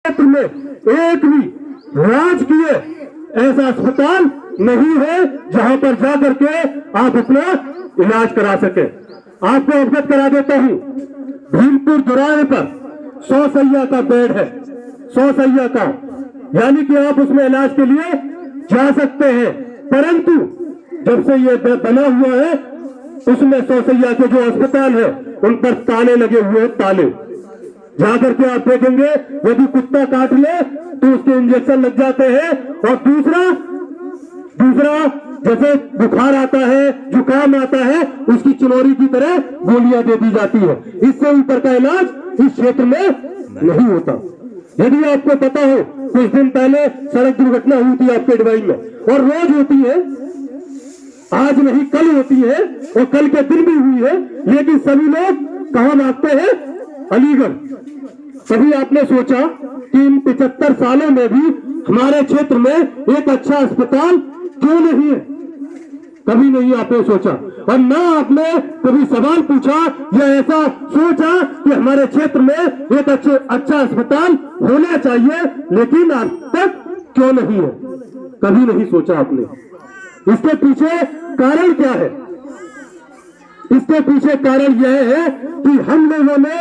क्षेत्र में एक भी राजकीय ऐसा अस्पताल नहीं है जहां पर जाकर के आप अपना इलाज करा सके। आपको अवगत करा देता हूं, भीमपुर चौराहे पर 100 सैया का बेड है, 100 सैया का, यानी कि आप उसमें इलाज के लिए जा सकते हैं। परंतु जब से ये बना हुआ है उसमें 100 सैया के जो अस्पताल है उन पर ताले लगे हुए हैं, ताले। जाकर के आप देखेंगे यदि कुत्ता काट ले तो उसके इंजेक्शन लग जाते हैं। और दूसरा जैसे बुखार आता है, जुकाम आता है, उसकी चिनोरी की तरह गोलियां दे दी जाती है। इससे ऊपर का इलाज इस क्षेत्र में नहीं होता। यदि आपको पता हो, कुछ दिन पहले सड़क दुर्घटना हुई थी आपके डिवाइन में, और रोज होती है, आज नहीं कल होती है, और कल के दिन भी हुई है, लेकिन सभी लोग कहां भागते हैं? अलीगढ़। कभी आपने सोचा कि इन 75 सालों में भी हमारे क्षेत्र में एक अच्छा अस्पताल क्यों नहीं है? कभी नहीं आपने सोचा, और ना आपने कभी सवाल पूछा या ऐसा सोचा कि हमारे क्षेत्र में एक अच्छा अस्पताल होना चाहिए, लेकिन आज तक क्यों नहीं है? कभी नहीं सोचा आपने। इसके पीछे कारण क्या है? इसके पीछे कारण यह है कि हम लोगों ने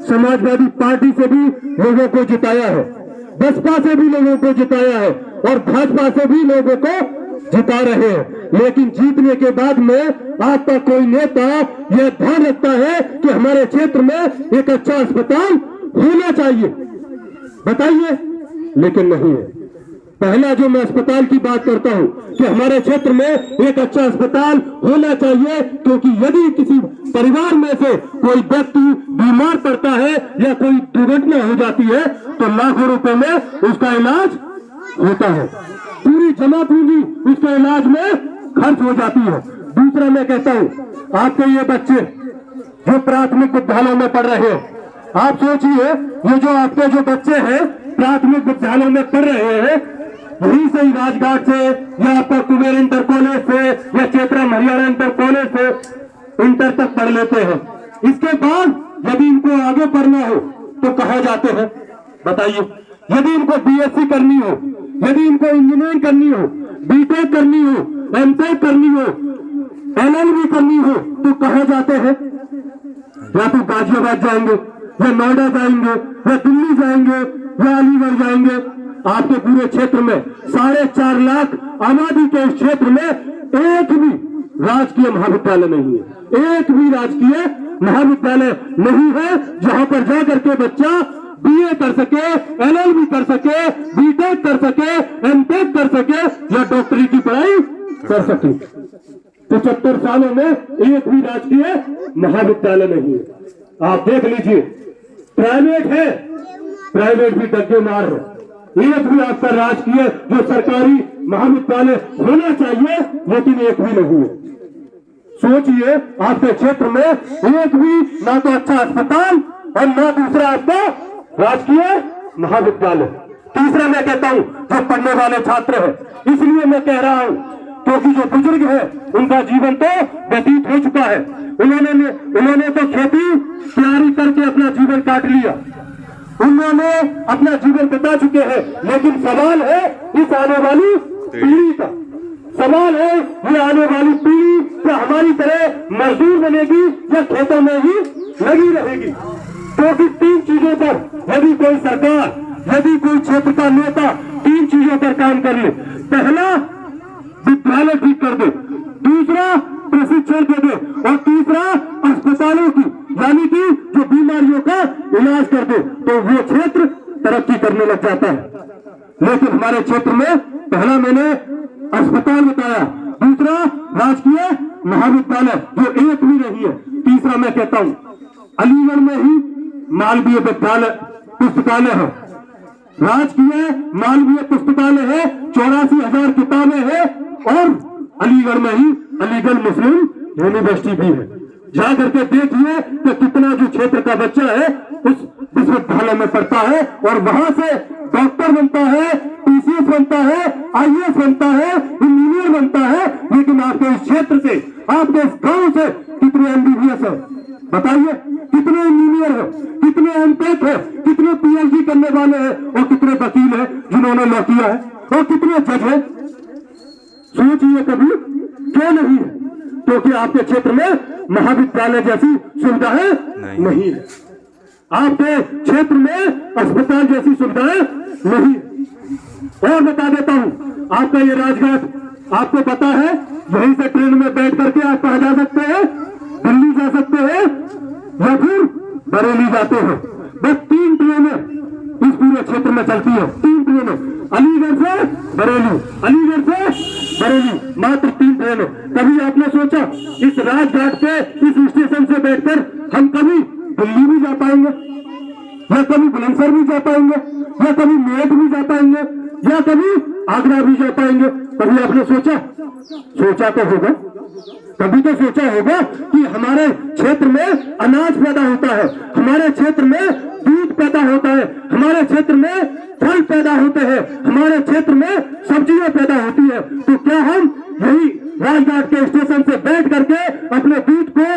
समाजवादी पार्टी से भी लोगों को जिताया है, बसपा से भी लोगों को जिताया है, और भाजपा से भी लोगों को जिता रहे हैं। लेकिन जीतने के बाद में आपका कोई नेता यह ध्यान रखता है कि हमारे क्षेत्र में एक अच्छा अस्पताल होना चाहिए? बताइए। लेकिन नहीं है। पहला जो मैं अस्पताल की बात करता हूं कि हमारे क्षेत्र में एक अच्छा अस्पताल होना चाहिए, क्योंकि यदि किसी परिवार में से कोई व्यक्ति बीमार पड़ता है या कोई दुर्घटना हो जाती है तो लाखों रुपए में उसका इलाज होता है, पूरी जमा पूंजी उसके इलाज में खर्च हो जाती है। दूसरा मैं कहता हूं, आपके ये बच्चे जो प्राथमिक विद्यालयों में पढ़ रहे हैं, आप सोचिए, ये जो आपके जो बच्चे हैं प्राथमिक विद्यालयों में पढ़ रहे हैं, यहीं से राजघाट से या आपका कुबेर इंटर कॉलेज से या चेत्रा हरियाणा इंटर कॉलेज से इंटर तक पढ़ लेते हैं। इसके बाद यदि इनको आगे पढ़ना हो तो कहाँ जाते हैं? बताइए। यदि इनको बीएससी करनी हो, यदि इनको इंजीनियरिंग करनी हो, बीटेक करनी हो, एमटेक करनी हो, एलएलबी करनी हो, तो कहाँ जाते हैं? या तो गाजियाबाद जाएंगे, या नोएडा जाएंगे, या दिल्ली जाएंगे, या अलीगढ़ जाएंगे। आपके पूरे क्षेत्र में 4.5 लाख आबादी के इस क्षेत्र में एक भी राजकीय महाविद्यालय नहीं है, एक भी राजकीय महाविद्यालय नहीं है जहां पर जाकर के बच्चा बीए कर सके, एलएलबी कर सके, बीटेक कर सके, एमटेक कर सके, या डॉक्टरी की पढ़ाई कर सके। 75 सालों में एक भी राजकीय महाविद्यालय नहीं है। आप देख लीजिए, प्राइवेट है, प्राइवेट भी डग्गे मार है। एक भी आपका राजकीय जो सरकारी महाविद्यालय होना चाहिए, लेकिन एक भी नहीं है। सोचिए, आपके क्षेत्र में एक भी ना तो अच्छा अस्पताल और ना दूसरा आपका राजकीय महाविद्यालय। तीसरा मैं कहता हूं, जो पढ़ने वाले छात्र हैं, इसलिए मैं कह रहा हूं क्योंकि जो बुजुर्ग है उनका जीवन तो व्यतीत हो चुका है। उन्होंने तो खेती तैयारी करके अपना जीवन काट लिया, उन्होंने अपना जीवन बिता चुके हैं। लेकिन सवाल है इस आने वाली पीढ़ी का, सवाल है ये आने वाली पीढ़ी क्या हमारी तरह मजदूर बनेगी या खेतों में ही लगी रहेगी? क्योंकि 3 चीजों पर यदि कोई सरकार, यदि कोई क्षेत्र का नेता 3 चीजों पर काम कर ले, पहला विद्यालय ठीक कर दे, दूसरा प्रशिक्षण दे दे, और तीसरा अस्पतालों की यानी कि जो बीमारियों का इलाज कर दे, तो वो क्षेत्र तरक्की करने लग जाता है। लेकिन हमारे क्षेत्र में पहला मैंने अस्पताल बताया, दूसरा राजकीय महाविद्यालय जो एक भी नहीं है, तीसरा मैं कहता हूं अलीगढ़ में ही मालवीय विद्यालय पुस्तकालय है, राजकीय मालवीय पुस्तकालय है, 84,000 किताबें हैं, और अलीगढ़ में ही अलीगढ़ मुस्लिम यूनिवर्सिटी भी है। जा करके देखिए कि कितना जो क्षेत्र का बच्चा है उस विश्वविद्यालय में पढ़ता है और वहां से डॉक्टर बनता है, टीसीएस बनता है, आईएएस बनता है, इंजीनियर बनता है। लेकिन आपके इस क्षेत्र से, आपके इस गांव से कितने एमबीबीएस है? बताइए कितने इंजीनियर है, कितने एमटेक है, कितने पीएचडी करने वाले हैं और कितने वकील है जिन्होंने लॉ किया है और कितने जज है। सोचिए कभी क्यों नहीं है? क्योंकि आपके क्षेत्र में महाविद्यालय जैसी सुविधाएं नहीं है, आपके क्षेत्र में अस्पताल जैसी सुविधाएं नहीं है। और बता देता हूं, आपका ये राजघाट आपको पता है, यहीं से ट्रेन में बैठ करके आप कहां जा सकते हैं? दिल्ली जा सकते हैं या फिर बरेली जाते हैं। बस 3 ट्रेनें इस पूरे क्षेत्र में चलती है, 3 ट्रेनें, अलीगढ़ से बरेली, अलीगढ़ से बरेली, मात्र 3 ट्रेनें। कभी आपने सोचा इस राजघाट पे, इस स्टेशन से बैठकर हम कभी दिल्ली भी जा पाएंगे, या कभी बुलंदशहर भी जा पाएंगे, या कभी मेरठ भी जा पाएंगे, या कभी आगरा भी जा पाएंगे? कभी आपने सोचा? सोचा तो होगा, कभी तो सोचा होगा कि हमारे क्षेत्र में अनाज पैदा होता है, हमारे क्षेत्र में दूध पैदा होता है, हमारे क्षेत्र में फल पैदा होते हैं, हमारे क्षेत्र में सब्जियां पैदा होती है। तो क्या हम यही राजघाट के स्टेशन से बैठ करके अपने दूध को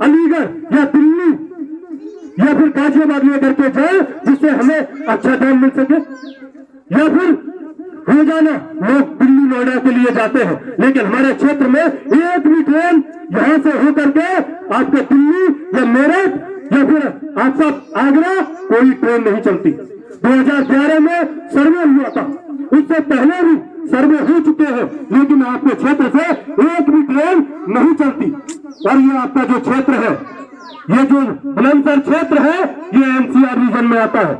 अलीगढ़ या दिल्ली या फिर गाजियाबाद लेकर के जाए, जिससे हमें अच्छा दाम मिल सके? या फिर रोजाना लोग दिल्ली नोएडा के लिए जाते हैं, लेकिन हमारे क्षेत्र में एक भी ट्रेन यहां से होकर के आपके दिल्ली या मेरठ या फिर आपका आगरा कोई ट्रेन नहीं चलती। 2011 में सर्वे हुआ था, उससे पहले भी सर्वे हो चुके हैं, लेकिन आपके क्षेत्र से एक भी ट्रेन नहीं चलती। और ये आपका जो क्षेत्र है, ये जो बुलंदशहर क्षेत्र है, ये एनसीआर रीजन में आता है।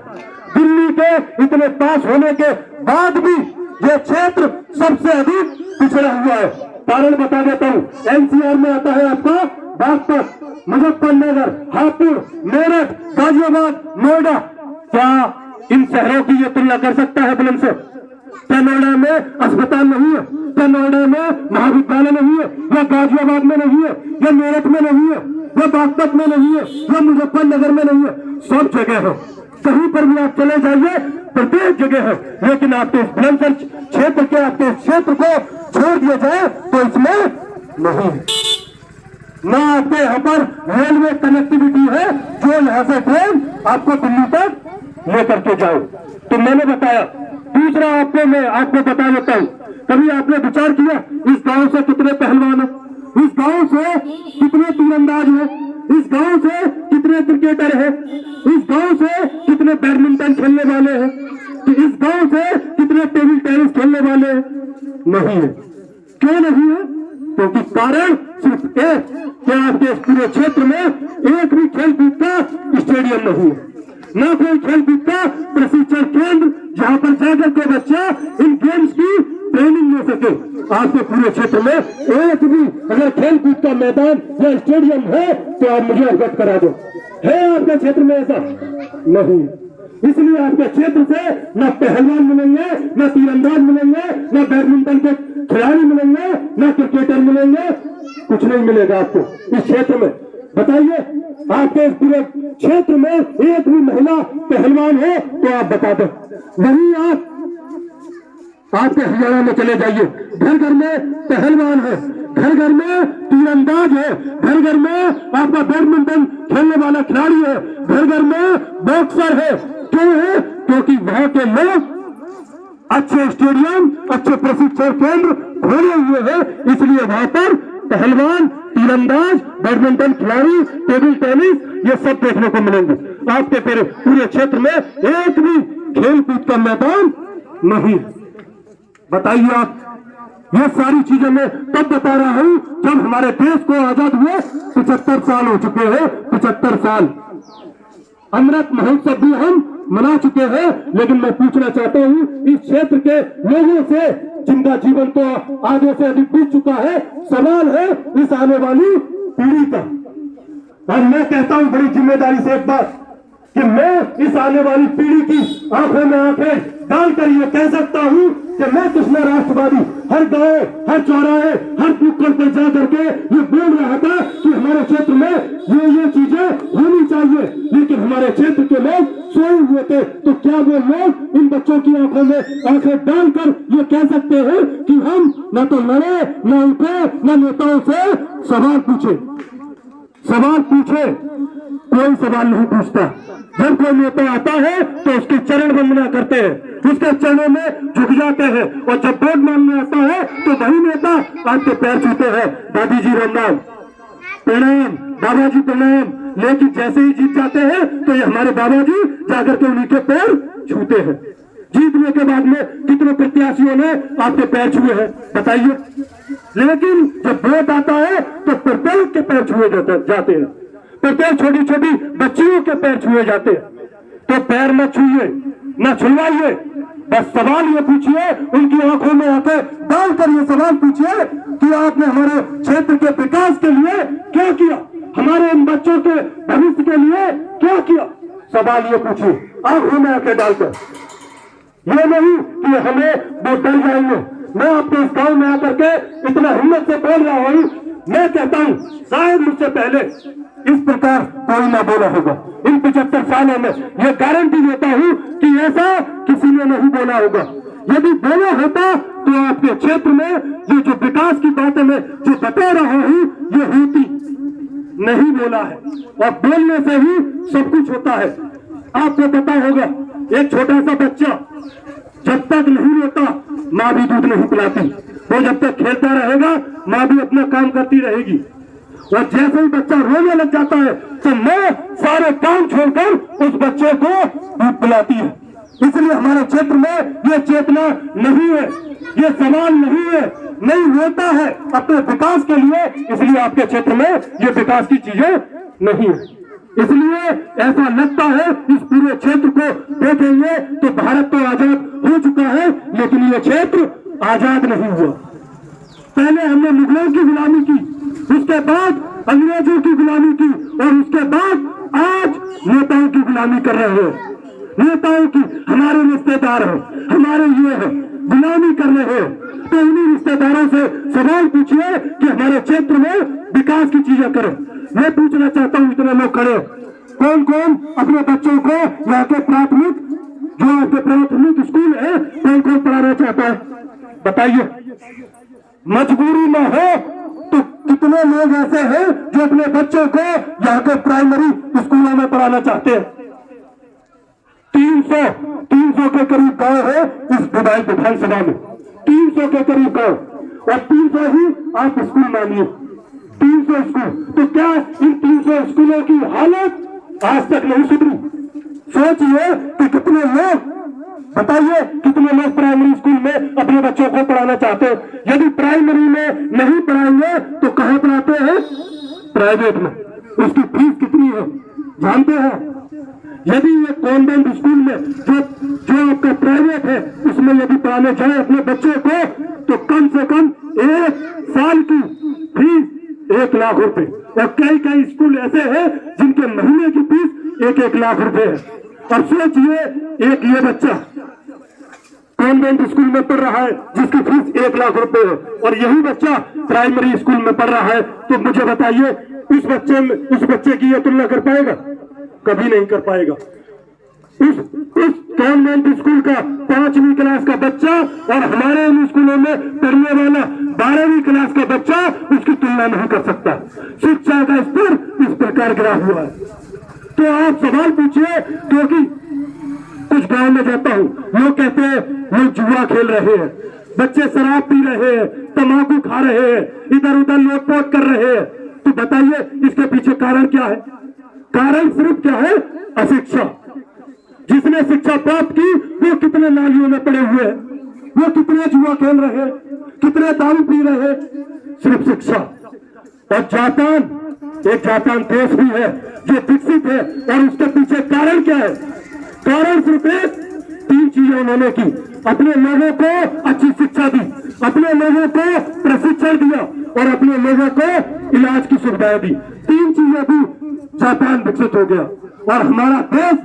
दिल्ली के इतने पास होने के बाद भी ये क्षेत्र सबसे अधिक पिछड़ा हुआ है। कारण बता देता हूँ, एनसीआर में आता है आपका बागपत, मुजफ्फरनगर, हापुड़, मेरठ, गाजियाबाद, नोएडा। क्या इन शहरों की ये तुलना कर सकता है बुलंदशहर? क्या नोएडा में अस्पताल नहीं है? क्या नोएडा में महाविद्यालय नहीं है? या गाजियाबाद में नहीं है? या मेरठ में नहीं है? या बागपत में नहीं है? या मुजफ्फरनगर में नहीं है? सब जगह है, कहीं पर भी आप चले जाइए, प्रत्येक जगह है। लेकिन आपके बुलंदशहर क्षेत्र के, आपके क्षेत्र को छोड़ दिया जाए तो इसमें नहीं है। ना आपके यहाँ पर रेलवे कनेक्टिविटी है जो यहाँ से ट्रेन आपको दिल्ली तक लेकर के जाओ। तो मैंने बताया। दूसरा मैं आपको बता देता हूँ, कभी आपने विचार किया इस गांव से कितने पहलवान है, इस गांव से कितने तीरंदाज है, इस गांव से कितने क्रिकेटर है, इस गांव से कितने बैडमिंटन खेलने वाले हैं, इस गांव से कितने टेबल टेनिस खेलने वाले हैं? नहीं है। क्यों नहीं है? क्योंकि कारण सिर्फ एक कि आपके इस पूरे क्षेत्र में एक भी खेलकूद का स्टेडियम नहीं है, न कोई खेलकूद का प्रशिक्षण केंद्र जहां पर जाकर के बच्चा इन गेम्स की ट्रेनिंग ले सके। आपके पूरे क्षेत्र में एक भी अगर खेलकूद का मैदान या स्टेडियम है तो आप मुझे अवगत करा दो। है आपके क्षेत्र में ऐसा? नहीं। इसलिए आपके क्षेत्र से न पहलवान मिलेंगे, न तीरंदाज मिलेंगे, न बैडमिंटन के खिलाड़ी मिलेंगे, न क्रिकेटर मिलेंगे, कुछ नहीं मिलेगा आपको इस क्षेत्र में। बताइए आपके इस पूरे क्षेत्र में एक भी महिला पहलवान है तो आप बता दो। वहीं आप आपके हरियाणा में चले जाइए, घर घर में पहलवान है, घर घर में तीरंदाज है, घर घर में आपका बैडमिंटन खेलने वाला खिलाड़ी है, घर घर में बॉक्सर है। क्यों है? क्योंकि वहां के लोग अच्छे स्टेडियम, अच्छे प्रशिक्षण केंद्र खोले हुए हैं, इसलिए वहां पर पहलवान, तीरंदाज, बैडमिंटन खिलाड़ी, टेबल टेनिस ये सब देखने को मिलेंगे। आपके पूरे क्षेत्र में एक भी खेलकूद का मैदान नहीं। बताइए आप, ये सारी चीजें मैं तब बता रहा हूं जब हमारे देश को आजाद हुए 75 साल हो चुके हैं। 75 साल अमृत महोत्सव भी हम मना चुके हैं। लेकिन मैं पूछना चाहता हूं इस क्षेत्र के लोगों से जिनका जीवन तो आगे से अधिक बीत चुका है, सवाल है इस आने वाली पीढ़ी का। और मैं कहता हूं बड़ी जिम्मेदारी से एक बात कि मैं इस आने वाली पीढ़ी की आंखों में आंखें डालकर ये कह सकता हूं कि मैं कृष्णा राष्ट्रवादी हर गांव, हर चौराहे, हर नुक्कड़ पर जा करके ये बोल रहा था कि हमारे क्षेत्र में ये चीजें होनी चाहिए। लेकिन हमारे क्षेत्र के लोग सोए हुए थे। तो क्या वो लोग इन बच्चों की आंखों में आंखें डालकर ये कह सकते हैं कि हम न तो लड़े, न उठे, न नेताओं से सवाल पूछे? सवाल पूछे, कोई सवाल नहीं पूछता। जब कोई नेता आता है तो उसके चरण वंदना करते हैं, उसके चरणों में झुक जाते हैं, और जब वोट मांगने आता है तो वही नेता आपके पैर छूते हैं, दादी जी राम प्रणाम, बाबा जी प्रणाम। लेकिन जैसे ही जीत जाते हैं तो ये हमारे बाबा जी जाकर के उन्हीं के पैर छूते हैं। जीतने के बाद में कितने प्रत्याशियों ने आपके पैर छुए हैं बताइए? लेकिन जब वोट आता है तो प्रत्येक के पैर छुए जाते हैं, प्रत्येक छोटी छोटी बच्चियों के पैर छुए जाते हैं। तो पैर न छुइए, न छुड़वाइए, बस सवाल ये पूछिए, उनकी आंखों में आके डालकर ये सवाल पूछिए कि आपने हमारे क्षेत्र के विकास के लिए क्या किया, हमारे इन बच्चों के भविष्य के लिए क्या किया। सवाल ये पूछिए आंखों में आके डालकर, ये नहीं कि हमें वो डर जाएंगे। मैं आपके इस गांव में आकर के इतना हिम्मत से बोल रहा हूँ, मैं कहता हूँ शायद मुझसे पहले इस प्रकार कोई ना बोला होगा इन 75 सालों में। ये गारंटी देता हूँ कि ऐसा किसी ने नहीं बोला होगा। यदि बोला होता तो आपके क्षेत्र में ये जो विकास की बातें मैं जो बता रहा हूँ ये होती, नहीं बोला है। और बोलने से ही सब कुछ होता है। आपको पता होगा एक छोटा सा बच्चा जब तक नहीं रोता माँ भी दूध नहीं पिलाती, वो जब तक खेलता रहेगा माँ भी अपना काम करती रहेगी। और जैसे ही बच्चा रोने लग जाता है तो माँ सारे काम छोड़कर उस बच्चे को दूध पिलाती है। इसलिए हमारे क्षेत्र में ये चेतना नहीं है, ये सवाल नहीं है, नहीं होता है अपने विकास के लिए। इसलिए आपके क्षेत्र में ये विकास की चीजें नहीं है। इसलिए ऐसा लगता है इस पूरे क्षेत्र को देखेंगे तो भारत तो आजाद हो चुका है, लेकिन ये क्षेत्र आजाद नहीं हुआ। पहले हमने मुगलों की गुलामी की, उसके बाद अंग्रेजों की गुलामी की, और उसके बाद आज नेताओं की गुलामी कर रहे हैं। नेताओं की, हमारे रिश्तेदार हैं, हमारे ये हैं, गुलामी कर रहे हैं। तो उन्हीं रिश्तेदारों से सवाल पूछिए कि हमारे क्षेत्र में विकास की चीजें करें। मैं पूछना चाहता हूँ इतने लोग खड़े, कौन कौन अपने बच्चों को यहाँ के प्राथमिक जो आपके प्राथमिक स्कूल है कौन कौन पढ़ाना चाहता है बताइए? मजबूरी में हो तो कितने लोग ऐसे हैं जो अपने बच्चों को यहाँ के प्राइमरी स्कूलों में पढ़ाना चाहते हैं? 300 के करीब गांव है इस विधानसभा में, 300 के करीब गांव, और 300 ही आप स्कूल मानिए, 300 स्कूल। तो क्या इन 300 स्कूलों की हालत आज तक नहीं सुधरी? सोचिए कि कितने लोग, बताइए कितने लोग प्राइमरी स्कूल में अपने बच्चों को पढ़ाना चाहते हैं? यदि प्राइमरी में नहीं पढ़ाएंगे तो कहाँ पढ़ाते हैं? प्राइवेट में। उसकी फीस कितनी है जानते हैं? यदि ये कॉन्वेंट स्कूल में जो आपका प्राइवेट है उसमें यदि पढ़ाने जाए अपने बच्चों को तो कम से कम एक साल की फीस 1 लाख रुपए, और कई स्कूल ऐसे हैं जिनके महीने की फीस 1-1 लाख रुपए है। और सोचिए एक ये बच्चा कॉन्वेंट स्कूल में पढ़ रहा है जिसकी फीस 1 लाख रुपए है, और यही बच्चा प्राइमरी स्कूल में पढ़ रहा है। तो मुझे बताइए उस बच्चे की यह तुलना कर पाएगा? कभी नहीं कर पाएगा। उस कॉन्वेंट स्कूल का 5वीं क्लास का बच्चा और हमारे इन स्कूलों में पढ़ने वाला 12वीं क्लास का बच्चा उसकी तुलना नहीं कर सकता। शिक्षा का स्तर इस प्रकार गिरा हुआ है। तो आप सवाल पूछिए, क्योंकि कुछ गांव में जाता हूँ, लोग कहते हैं लोग जुआ खेल रहे हैं, बच्चे शराब पी रहे हैं, तंबाकू खा रहे हैं, इधर उधर लोटपोट कर रहे हैं। तो बताइए इसके पीछे कारण क्या है? कारण सिर्फ क्या है? अशिक्षा। जिसने शिक्षा प्राप्त की वो कितने नालियों में पड़े हुए हैं, वो कितने जुआ खेल रहे हैं, कितने दारू पी रहे हैं, सिर्फ शिक्षा। और जापान, एक जापान देश भी है जो विकसित है, और उसके पीछे कारण क्या है? कारण सिर्फ 3 चीजें उन्होंने की। अपने लोगों को अच्छी शिक्षा दी, अपने लोगों को प्रशिक्षण दिया, और अपने लोगों को इलाज की सुविधाएं दी। 3 चीजें दी, जापान विकसित हो गया। और हमारा देश,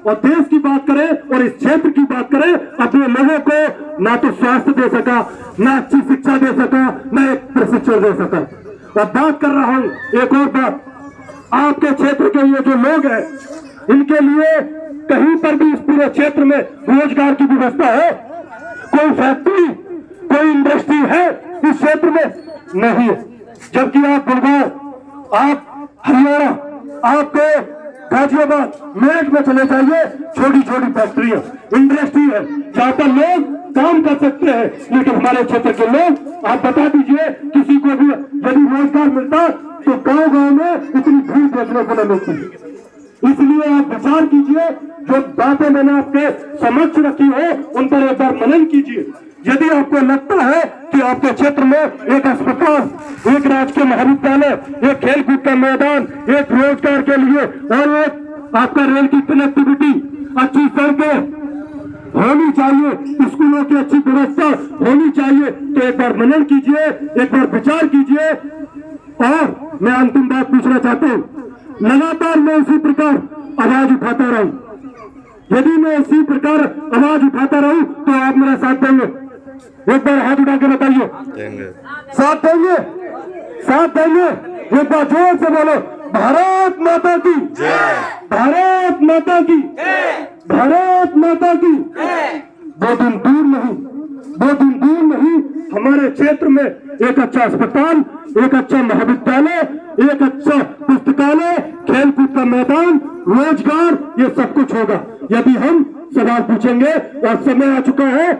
और देश की बात करें और इस क्षेत्र की बात करें, अपने लोगों को ना तो स्वास्थ्य दे सका, ना अच्छी शिक्षा दे सका, ना एक प्रशिक्षण दे सका। और बात कर रहा हूं एक और बात, आपके क्षेत्र के ये जो लोग हैं इनके लिए कहीं पर भी इस पूरे क्षेत्र में रोजगार की व्यवस्था है? कोई फैक्ट्री, कोई इंडस्ट्री है इस क्षेत्र में? नहीं है। जबकि आप गुड़गांव, आप हरियाणा, आपको गाजियाबाद, मेरठ में चले जाइए, छोटी छोटी फैक्ट्रियां, इंडस्ट्री है जहां पर लोग काम कर सकते हैं। लेकिन हमारे क्षेत्र के लोग, आप बता दीजिए, किसी को भी यदि रोजगार मिलता तो गांव गांव में इतनी भीड़ देखने को न मिलती। इसलिए आप विचार कीजिए, जो बातें मैंने आपके समक्ष रखी है उन पर एक बार मनन कीजिए। यदि आपको लगता है कि आपके क्षेत्र में एक अस्पताल, एक राजकीय महाविद्यालय, एक खेलकूद का मैदान, एक रोजगार के लिए और एक आपका रेल की कनेक्टिविटी, अच्छी सड़कें होनी चाहिए, स्कूलों की अच्छी व्यवस्था होनी चाहिए, तो एक बार मनन कीजिए, एक बार विचार कीजिए। और मैं अंतिम बात पूछना चाहता हूँ, लगातार मैं इसी प्रकार आवाज उठाता रहूं, यदि मैं इसी प्रकार आवाज उठाता रहूं तो आप मेरा साथ देंगे? एक बार हाथ उठा के बताइए, साथ देंगे? साथ देंगे? एक बार जोर से बोलो, भारत माता की जय, भारत माता की जय, भारत माता की जय। दो दिन दूर नहीं, दो दिन दूर नहीं, हमारे क्षेत्र में एक अच्छा अस्पताल, एक अच्छा महाविद्यालय, एक अच्छा पुस्तकालय, खेलकूद का मैदान, रोजगार, ये सब कुछ होगा यदि हम सवाल पूछेंगे। और समय आ चुका है,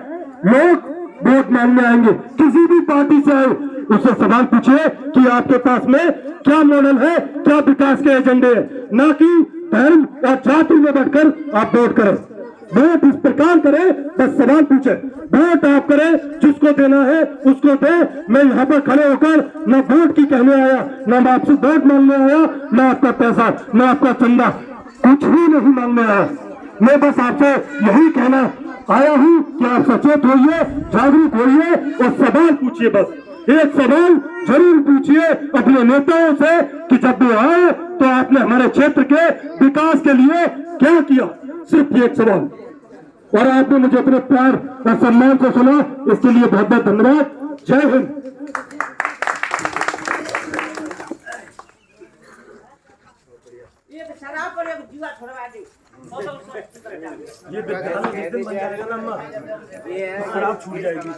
लोग वोट मांगने आएंगे, किसी भी पार्टी से आए, उससे सवाल पूछिए कि आपके पास में क्या मॉडल है, क्या विकास के एजेंडे हैं, ना कि धर्म और जाति में बढ़कर आप वोट करें। वोट इस प्रकार करें, बस सवाल पूछे, वोट आप करें, जिसको देना है उसको दे। मैं यहाँ पर खड़े होकर न वोट की कहने आया, न मैं आपसे वोट मांगने आया, न आपका पैसा, न आपका चंदा, कुछ भी नहीं मांगने आया। मैं बस आपसे यही कहना आया हूँ कि आप सचेत होइए, जागरूक होइए और सवाल पूछिए। बस एक सवाल जरूर पूछिए अपने नेताओं से कि जब वो आए तो आपने हमारे क्षेत्र के विकास के लिए क्या किया, सिर्फ एक सवाल। और आपने मुझे अपने प्यार और सम्मान से सुना, इसके लिए बहुत बहुत धन्यवाद। जय हिंद। ये शराब छूट जाएगी।